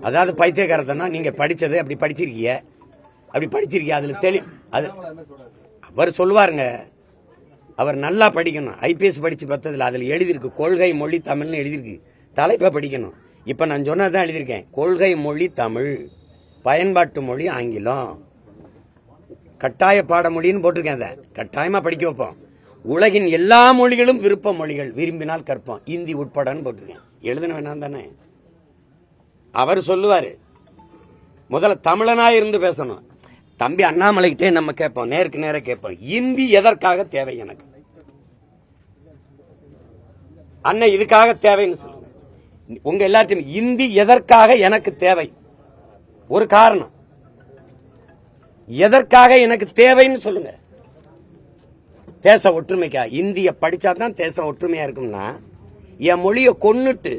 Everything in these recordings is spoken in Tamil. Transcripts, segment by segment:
அதாவது பைத்தியக்காரத்தனா நீங்க படிச்சது அப்படி படிச்சிருக்கீங்க அதுல அது அவர் சொல்லுவாருங்க. அவர் நல்லா படிக்கணும். ஐபிஎஸ் படிச்சு பார்த்ததுல அதுல எழுதியிருக்கு கொள்கை மொழி தமிழ்னு எழுதியிருக்கு. தலைப்பை படிக்கணும். இப்ப நான் சொன்னதான் எழுதியிருக்கேன். கொள்கை மொழி தமிழ், பயன்பாட்டு மொழி ஆங்கிலம், கட்டாய பாடமொழின்னு போட்டிருக்கேன். அதை கட்டாயமா படிக்க வைப்போம். உலகின் எல்லா மொழிகளும் விருப்ப மொழிகள், விரும்பினால் கற்போம், இந்தி உட்படன்னு போட்டிருக்கேன். எழுதுன வேணாம் தானே. அவர் சொல்லுவாரு முதல்ல தமிழனா இருந்து பேசணும். தம்பி அண்ணாமலைகிட்டே நம்ம கேட்போம், நேருக்கு நேர கேட்போம், இந்தி எதற்காக தேவை எனக்கு? அண்ணன் இதுக்காக தேவைன்னு சொல்லுங்க. உங்க எல்லாத்தையும் இந்தி எதற்காக எனக்கு தேவை? ஒரு காரணம், எதற்காக எனக்கு தேவைன்னு சொல்லுங்க. தேச ஒற்றுமைக்கா? இந்திய படிச்சாதான் தேசம் ஒற்றுமையா இருக்கும்னா, என் மொழியை கொன்னுட்டு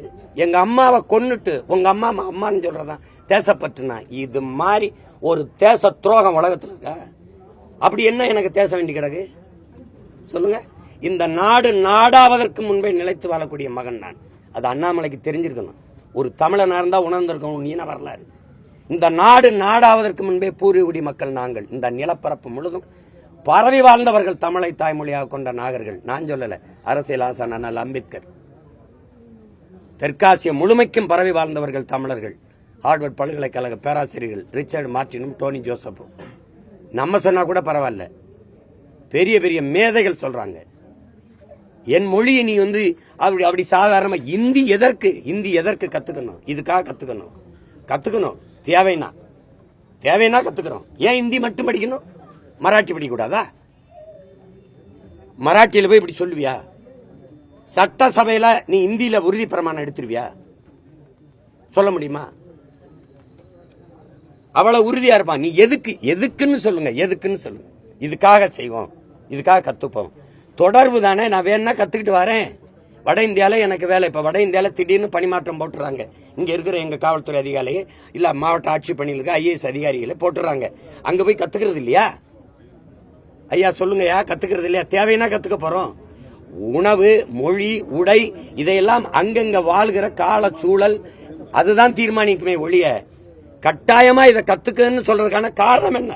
எங்க அம்மாவை கொன்னுட்டு உங்க அம்மா அம்மான்னு சொல்றதான் தேசப்பற்றுனா? இது மாதிரி ஒரு தேச துரோகம் உலகத்தில் இருக்க. அப்படி என்ன எனக்கு தேச வேண்டி கிடக்கு சொல்லுங்க. இந்த நாடு நாடாவதற்கு முன்பே நிலைத்து வாழக்கூடிய மகன் நான். அது அண்ணாமலைக்கு தெரிஞ்சிருக்கணும். ஒரு தமிழனா இருந்தா உணர்ந்திருக்கணும். நீன வரலாறு. இந்த நாடு நாடாவதற்கு முன்பே பூர்வீகுடி மக்கள் நாங்கள். இந்த நிலப்பரப்பு முழுதும் பரவி வாழ்ந்தவர்கள், தமிழை தாய்மொழியாக கொண்ட நாகர்கள். நான் சொல்லல, அரசியல் ஆசான் அண்ணல் அம்பேத்கர். தெற்காசிய முழுமைக்கும் பரவி வாழ்ந்தவர்கள் தமிழர்கள். ஹார்வர்ட் பல்கலைக்கழக பேராசிரியர்கள் ரிச்சர்ட் மார்டினும் டோனி ஜோசப்பும். நம்ம சொன்னா கூட பரவாயில்ல, பெரிய பெரிய மேதைகள் சொல்றாங்க. என் மொழியை நீ அப்படி சாதாரணமா இந்தி எதற்கு கத்துக்கணும்? இதுக்காக கத்துக்கணும். தேவைன்னா கத்துக்கிறோம். ஏன் இந்தி மட்டும் படிக்கணும்? மராட்டி படிக்க கூடாதா? மராட்டியில போய் இப்படி சொல்லுவியா? சட்டசபையில நீ இந்தியில உறுதி பிரமாணம் எடுத்துருவியா? சொல்ல முடியுமா? அவ்வளவு உறுதியா இருப்பான். நீ எதுக்குன்னு சொல்லுங்க. இதுக்காக செய்வோம், இதுக்காக கத்துப்போம். தொடர்பு தானே. நான் வேணா கத்துக்கிட்டு வரேன். வட இந்தியால எனக்கு வேலை. இப்ப வட இந்தியால திடீர்னு பணிமாற்றம் போட்டுறாங்க. இங்க இருக்கிற எங்க காவல்துறை அதிகாரிகளே இல்ல மாவட்ட ஆட்சி பணியில் இருக்க ஐஏஎஸ் அதிகாரிகளை போட்டுறாங்க. அங்க போய் கத்துக்கிறது இல்லையா? ஐயா சொல்லுங்கய்யா, கத்துக்கிறது இல்லையா? தேவைன்னா கத்துக்க போறோம். உணவு, மொழி, உடை இதையெல்லாம் அங்கங்க வாழ்கிற கால சூழல் அதுதான் தீர்மானிக்குமே ஒழிய கட்டாயமா இதை கத்துக்கன்னு சொல்றதுக்கான காரணம் என்ன?